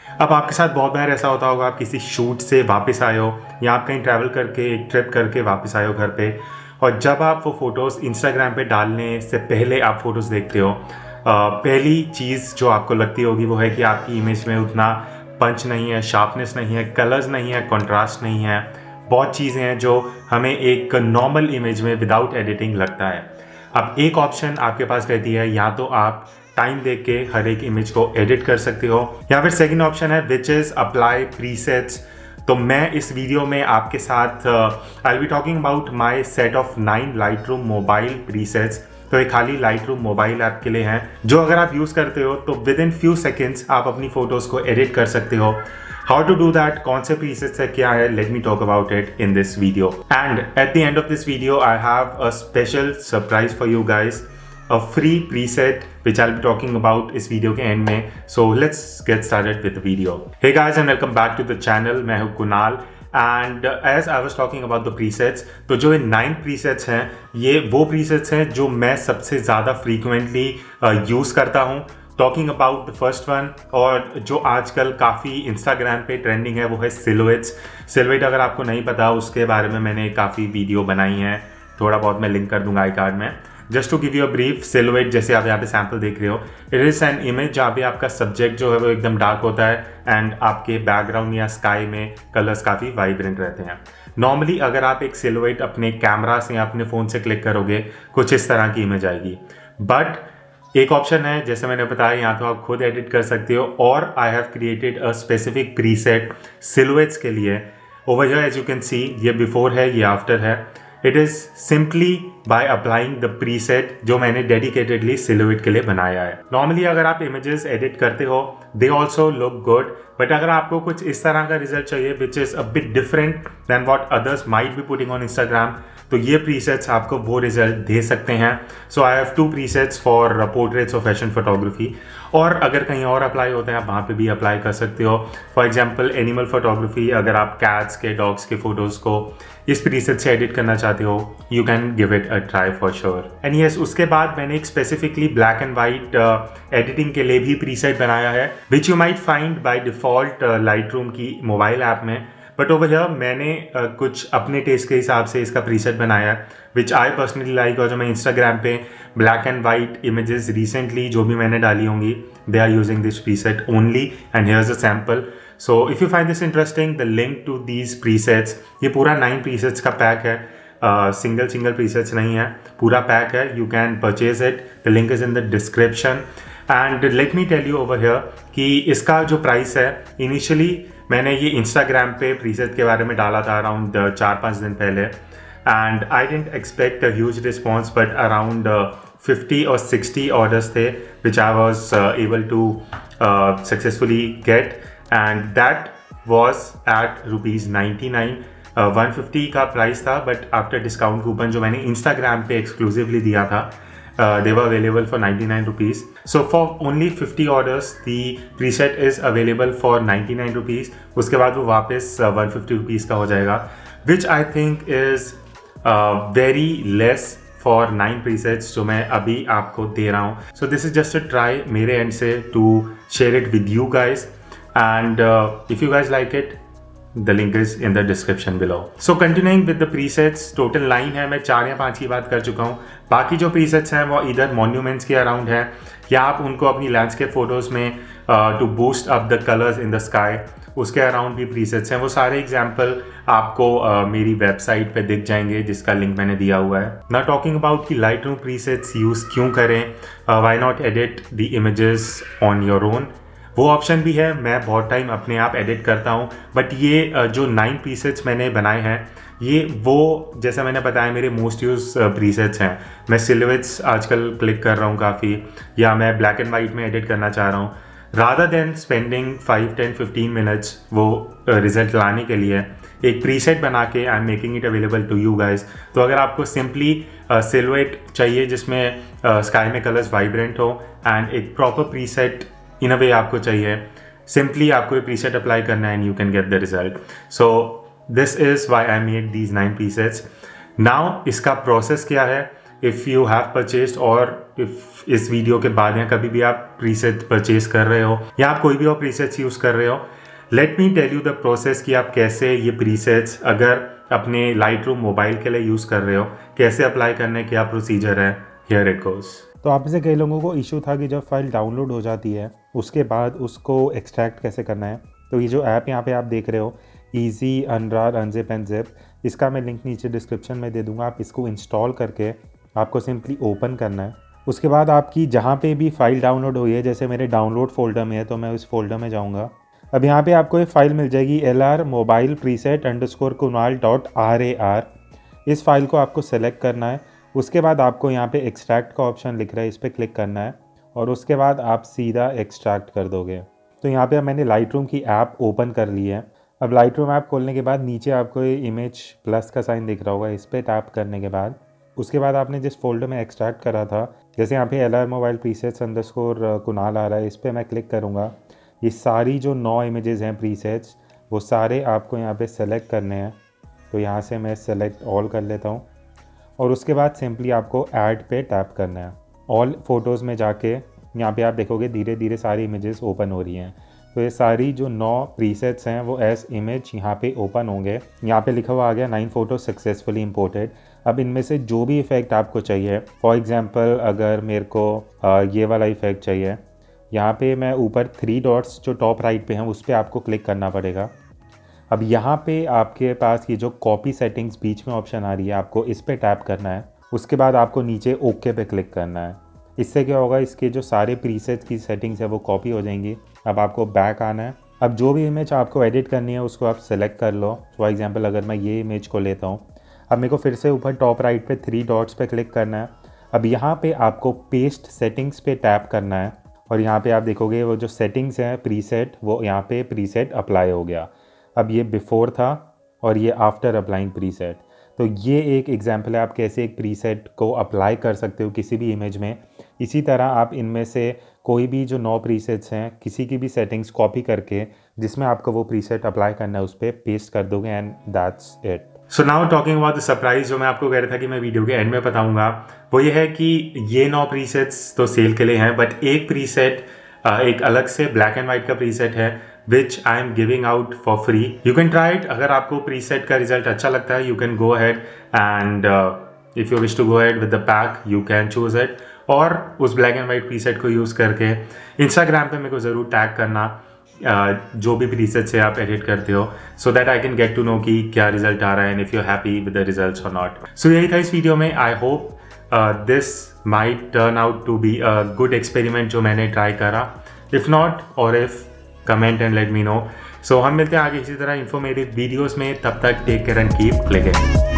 अब आपके साथ बहुत बार ऐसा होता होगा, आप किसी शूट से वापस आए हो या आप कहीं ट्रैवल करके एक ट्रिप करके वापस आए हो घर पे, और जब आप वो फ़ोटोज़ इंस्टाग्राम पे डालने से पहले आप फ़ोटोज़ देखते हो, पहली चीज़ जो आपको लगती होगी वो है कि आपकी इमेज में उतना पंच नहीं है, शार्पनेस नहीं है, कलर्स नहीं है, कंट्रास्ट नहीं है। बहुत चीज़ें हैं जो हमें एक नॉर्मल इमेज में विदाउट एडिटिंग लगता है। अब एक ऑप्शन आपके पास रहती है, या तो आप टाइम देख के हर एक इमेज को एडिट कर सकते हो, या फिर सेकंड ऑप्शन है विच इज़ अप्लाई प्रीसेट्स। तो मैं इस वीडियो में आपके साथ I be talking about my set of 9 Lightroom mobile presets. तो ये खाली लाइटरूम मोबाइल ऐप के लिए हैं, जो अगर आप यूज़ करते हो तो विद इन फ्यू सेकेंड्स आप अपनी फ़ोटोज़ को एडिट कर सकते हो। हाउ टू डू दैट, कौन से प्रीसेट्स है, क्या है, let me talk about it in this video. And at the end of this video I have a special surprise for you guys, a free preset which I'll be talking about इस video के and में. So let's get started with the video. Hey guys and welcome back to the channel. मैं हूँ Kunal and as I was talking about the presets, तो जो ये 9 presets हैं ये वो presets हैं जो मैं सबसे ज़्यादा frequently यूज़ करता हूँ. Talking about the first one, और जो आजकल काफ़ी इंस्टाग्राम पे ट्रेंडिंग है वो है सिलुएट्स. सिलुएट अगर आपको नहीं पता उसके बारे में मैंने काफ़ी वीडियो बनाई हैं, थोड़ा बहुत मैं लिंक कर दूंगा आई कार्ड में. Just to give you a brief, silhouette जैसे आप यहाँ पे सैम्पल देख रहे हो, इट इज़ एन इमेज जहाँ पे आपका सब्जेक्ट जो है वो एकदम डार्क होता है एंड आपके बैकग्राउंड या स्काई में कलर्स काफ़ी वाइब्रेंट रहते हैं. नॉर्मली अगर आप एक सिलुएट अपने कैमरा से या अपने फ़ोन से क्लिक करोगे कुछ इस तरह की इमेज आएगी. बट एक ऑप्शन है, जैसे मैंने बताया, या तो आप खुद एडिट कर सकते हो, और I have created a specific preset silhouettes के लिए. Over here as you can see, ये बिफोर है, ये आफ्टर है. It is simply by applying the preset जो मैंने डेडिकेटेडली सिलुएट के लिए बनाया है. नॉर्मली अगर आप इमेजेस एडिट करते हो they also look good, but अगर आपको कुछ इस तरह का रिजल्ट चाहिए which is a bit different than what others might be putting on Instagram, तो ये प्रीसेट्स आपको वो रिजल्ट दे सकते हैं. So I have 2 presets for portraits और फैशन फोटोग्राफी, और अगर कहीं और अप्लाई होता है आप वहाँ पे भी अप्लाई कर सकते हो. फॉर एग्जांपल एनिमल फोटोग्राफी, अगर आप कैट्स के, डॉग्स के फोटोज़ को इस प्रीसेट से एडिट करना चाहते हो, you can give it a try for sure. And yes, उसके बाद मैंने एक specifically black and white editing के लिए भी प्रीसेट बनाया है which you might find by default Lightroom की मोबाइल ऐप में. बट ओवर हियर मैंने कुछ अपने टेस्ट के हिसाब से इसका प्रीसेट बनाया विच आई पर्सनली लाइक, और जो मैं इंस्टाग्राम पे black and white images recently जो भी मैंने डाली होंगी they are using this preset only. And here's a sample. So if you find this interesting, the link to these presets, ये पूरा 9 प्रीसेट्स का पैक है, सिंगल प्रीसेट्स नहीं है, पूरा पैक है. You can purchase it, the link is in the description. And let me tell you over here कि इसका जो प्राइस है, इनिशियली मैंने ये इंस्टाग्राम पे प्रीसेट के बारे में डाला था अराउंड 4-5 दिन पहले, and I didn't expect a huge response, but around 50 और 60 ऑर्डर्स थे which I was able to successfully get, and that was at ₹99. 150 का प्राइस था, बट आफ्टर डिस्काउंट कूपन जो मैंने इंस्टाग्राम पे एक्सक्लूसिवली दिया था, they were available for 99 rupees. So for only 50 orders the preset is available for 99 rupees. उसके बाद वो वापस 150 rupees का हो जाएगा, which I think is very less for 9 presets जो मैं अभी आपको दे रहा हूँ. So this is just a try मेरे end से to share it with you guys, and if you guys like it, the link is in the description below. So continuing with the presets, total 9 है, मैं 4 या 5 की बात कर चुका हूँ. बाकी जो presets हैं वो इधर मॉन्यूमेंट्स के अराउंड है, या आप उनको अपनी लैंडस्केप फोटोज़ में to boost up the colours in the sky, उसके अराउंड भी presets हैं. वो सारे एग्जाम्पल आपको मेरी वेबसाइट पे दिख जाएंगे जिसका लिंक मैंने दिया हुआ है. ना टॉकिंग अबाउट कि लाइटरूम presets यूज़ क्यों करें, why not edit the images on your own, वो ऑप्शन भी है. मैं बहुत टाइम अपने आप एडिट करता हूँ, बट ये जो 9 प्रीसेट्स मैंने बनाए हैं ये वो, जैसा मैंने बताया, मेरे मोस्ट यूज प्रीसेट्स हैं. मैं सिलुएट्स आजकल क्लिक कर रहा हूँ काफ़ी, या मैं ब्लैक एंड वाइट में एडिट करना चाह रहा हूँ. रादर देन स्पेंडिंग 5-10-15 मिनट्स वो रिजल्ट लाने के लिए एक प्रीसेट बना के I am making it available to you guys. तो अगर आपको सिंपली सिलुएट चाहिए जिसमें स्काई में कलर्स वाइब्रेंट हो, एंड एक proper preset in a way आपको चाहिए, सिंपली आपको ये प्रीसेट अप्लाई करना है and you can get the result. So this is why I made these 9 presets. Now इसका प्रोसेस क्या है, इफ़ यू हैव परचेस्ड और इफ इस वीडियो के बाद या कभी भी आप प्रीसेट परचेज कर रहे हो या आप कोई भी और प्रीसेट्स यूज़ कर रहे हो, let me tell you the process कि आप कैसे ये प्रीसेट्स अगर अपने लाइटरूम मोबाइल के लिए यूज़ कर रहे हो कैसे अप्लाई करने क्या प्रोसीजर है। Here it goes. तो आप में से कई लोगों को इशू था कि जब फाइल डाउनलोड हो जाती है उसके बाद उसको एक्सट्रैक्ट कैसे करना है। तो ये जो ऐप यहाँ पे आप देख रहे हो ईजी अनरार अनजिप एंड जिप, इसका मैं लिंक नीचे डिस्क्रिप्शन में दे दूँगा। आप इसको इंस्टॉल करके आपको सिंपली ओपन करना है। उसके बाद आपकी जहाँ पे भी फाइल डाउनलोड हुई है, जैसे मेरे डाउनलोड फोल्डर में है तो मैं उस फोल्डर में जाऊँगा। अब यहाँ पे आपको एक फ़ाइल मिल जाएगी LR mobile preset_kunal.rar। इस फाइल को आपको सेलेक्ट करना है। उसके बाद आपको यहाँ पे एक्सट्रैक्ट का ऑप्शन लिख रहा है, इस पर क्लिक करना है और उसके बाद आप सीधा एक्सट्रैक्ट कर दोगे। तो यहाँ पे मैंने लाइटरूम की ऐप ओपन कर ली है। अब लाइटरूम ऐप खोलने के बाद नीचे आपको ये इमेज प्लस का साइन दिख रहा होगा, इस पर टैप करने के बाद उसके बाद आपने जिस फोल्डर में एक्सट्रैक्ट करा था, जैसे यहाँ पे LR mobile presets_kunal आ रहा है, इस पर मैं क्लिक करूँगा। ये सारी जो 9 इमेजेस हैं प्रीसेट्स वो सारे आपको यहाँ पे सेलेक्ट करने हैं। तो यहाँ से मैं सेलेक्ट ऑल कर लेता हूँ और उसके बाद सिंपली आपको ऐड पे टैप करना है। ऑल फोटोज़ में जाके यहाँ पे आप देखोगे धीरे धीरे सारी इमेजेस ओपन हो रही हैं। तो ये सारी जो 9 प्रीसेट्स हैं वो एज इमेज यहाँ पे ओपन होंगे। यहाँ पे लिखा हुआ आ गया 9 फोटो सक्सेसफुली इंपोर्टेड। अब इनमें से जो भी इफ़ेक्ट आपको चाहिए, फॉर एग्जांपल अगर मेरे को ये वाला इफ़ेक्ट चाहिए, यहाँ पे मैं ऊपर 3 डॉट्स जो टॉप राइट पे हैं उस पर आपको क्लिक करना पड़ेगा। अब यहाँ पे आपके पास ये जो कॉपी सेटिंग्स बीच में ऑप्शन आ रही है, आपको इस पर टैप करना है। उसके बाद आपको नीचे ओके पे क्लिक करना है। इससे क्या होगा, इसके जो सारे प्रीसेट्स की सेटिंग्स है वो कॉपी हो जाएंगी। अब आपको बैक आना है। अब जो भी इमेज आपको एडिट करनी है उसको आप सेलेक्ट कर लो। फॉर एग्जांपल अगर मैं ये इमेज को लेता हूँ, अब मेरे को फिर से ऊपर टॉप राइट पे 3 डॉट्स पे क्लिक करना है। अब यहाँ पे आपको पेस्ट सेटिंग्स पे टैप करना है और यहाँ पे आप देखोगे वो जो सेटिंग्स हैं प्रीसेट, वो यहाँ पे प्रीसेट अप्लाई हो गया। अब ये बिफोर था और ये आफ्टर अप्लाइंग प्रीसेट। तो ये एक एग्जांपल है आप कैसे एक प्रीसेट को अप्लाई कर सकते हो किसी भी इमेज में। इसी तरह आप इनमें से कोई भी जो 9 प्रीसेट्स हैं किसी की भी सेटिंग्स कॉपी करके जिसमें आपको वो प्रीसेट अप्लाई करना है उस पर पेस्ट कर दोगे and that's it. So now talking about the surprise जो मैं आपको कह रहा था कि मैं वीडियो के एंड में बताऊंगा, वो ये है कि ये 9 प्रीसेट्स तो सेल के लिए हैं, बट एक प्रीसेट एक अलग से ब्लैक एंड वाइट का प्रीसेट है which I am giving out for free. You can try it. अगर आपको प्रीसेट का रिजल्ट अच्छा लगता है you can go ahead and if you wish to go ahead with the pack you can choose it. और उस black and white preset को use करके इंस्टाग्राम पे मेरे को ज़रूर टैग करना जो भी प्रीसेट से आप एडिट करते हो, so that I can get to know कि क्या रिजल्ट आ रहा है and if you happy with the results और नॉट। सो यही था इस वीडियो में। I hope this might turn out to be a good experiment जो मैंने ट्राई करा। इफ़ नॉट और if comment and let me know. So हम मिलते हैं आगे इसी तरह इन्फॉर्मेटिव वीडियोज़ में। तब तक take care and keep clicking.